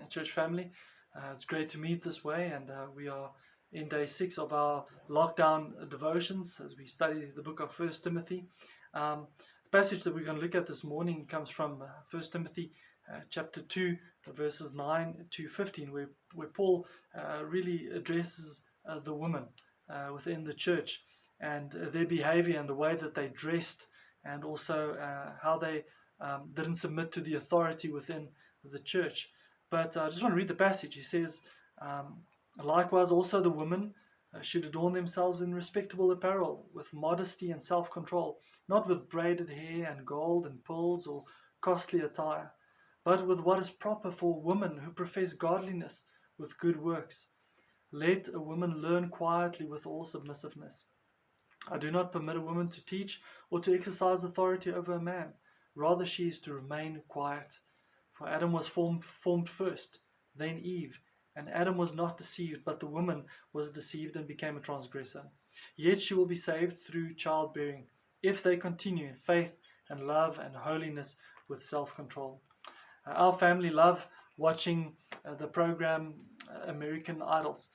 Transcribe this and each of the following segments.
church family. It's great to meet this way, and we are in day 6 of our lockdown devotions as we study the book of First Timothy. The passage that we're going to look at this morning comes from First Timothy chapter 2, verses 9 to 15, where Paul really addresses the women within the church and their behavior and the way that they dressed, and also how they didn't submit to the authority within the church. But I just want to read the passage. He says, likewise also the women should adorn themselves in respectable apparel, with modesty and self-control, not with braided hair and gold and pearls or costly attire, but with what is proper for women who profess godliness with good works. Let a woman learn quietly with all submissiveness. I do not permit a woman to teach or to exercise authority over a man. Rather, she is to remain quiet. For Adam was formed first, then Eve. And Adam was not deceived, but the woman was deceived and became a transgressor. Yet she will be saved through childbearing, if they continue in faith and love and holiness with self-control. Our family love watching the program American Idols.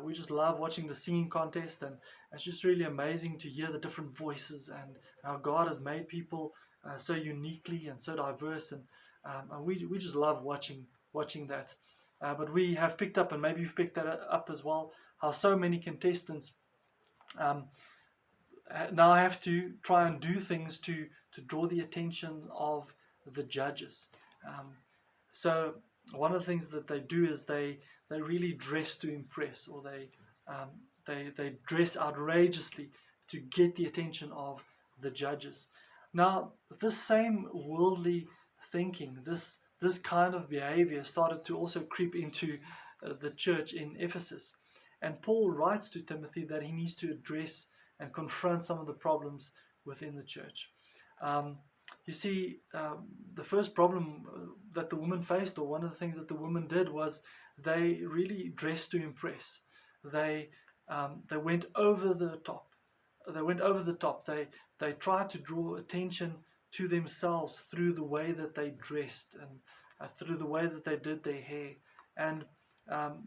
We just love watching the singing contest, and it's just really amazing to hear the different voices and how God has made people so uniquely and so diverse, and we just love watching that. But we have picked up, and maybe you've picked that up as well, how so many contestants now have to try and do things to draw the attention of the judges. So one of the things that they do is they really dress to impress, or they dress outrageously to get the attention of the judges. Now, this same worldly thinking, this kind of behavior started to also creep into the church in Ephesus. And Paul writes to Timothy that he needs to address and confront some of the problems within the church. You see, the first problem that the woman faced, or one of the things that the woman did, was they really dressed to impress. They went over the top. They tried to draw attention to themselves through the way that they dressed and through the way that they did their hair. And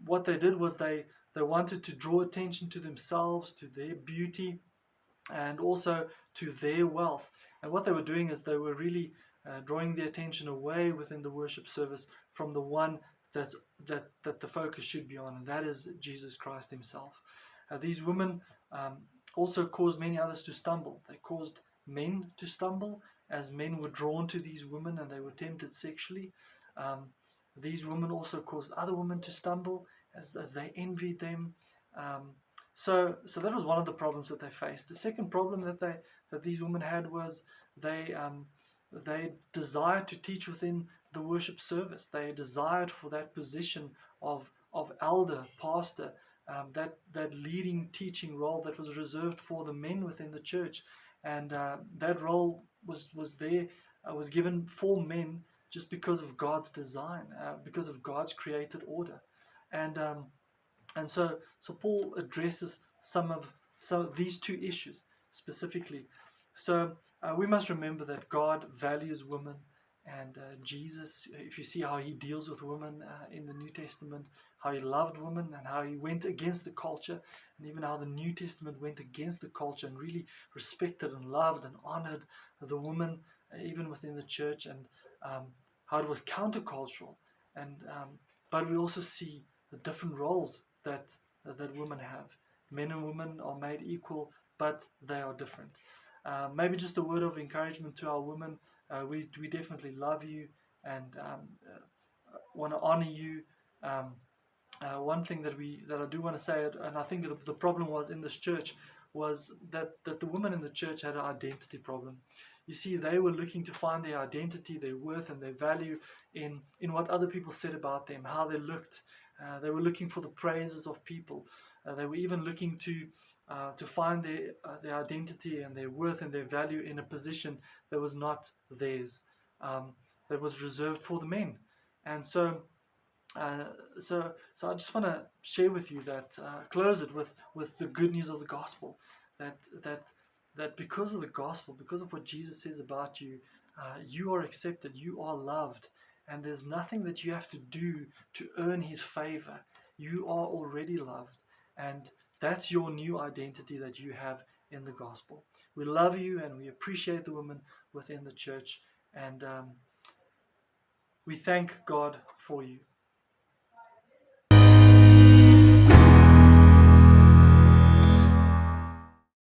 what they did was they wanted to draw attention to themselves, to their beauty, and also to their wealth. And what they were doing is they were really drawing the attention away within the worship service from the one that the focus should be on, and that is Jesus Christ himself. These women also caused many others to stumble. They caused men to stumble, as men were drawn to these women and they were tempted sexually. These women also caused other women to stumble as they envied them. So that was one of the problems that they faced. The second problem that these women had was they desired to teach within the worship service. They desired for that position of elder, pastor, that leading teaching role that was reserved for the men within the church, and that role was given for men just because of God's design, because of God's created order, and so Paul addresses some of these two issues specifically. So we must remember that God values women, and Jesus, if you see how he deals with women in the New Testament, how he loved women and how he went against the culture, and even how the New Testament went against the culture and really respected and loved and honored the woman even within the church, and how it was countercultural. And but we also see the different roles that women have. Men and women are made equal, but they are different. Maybe just a word of encouragement to our women. We definitely love you and want to honor you. One thing that I do want to say, and I think the problem was in this church, was that the women in the church had an identity problem. You see, they were looking to find their identity, their worth, and their value in what other people said about them, how they looked. They were looking for the praises of people. They were even looking to find their identity and their worth and their value in a position that was not theirs, that was reserved for the men. And so I just want to share with you that, close it with the good news of the gospel, that because of the gospel, because of what Jesus says about you, you are accepted, you are loved, and there's nothing that you have to do to earn his favor. You are already loved, and that's your new identity that you have in the gospel. We love you and we appreciate the women within the church, and we thank God for you.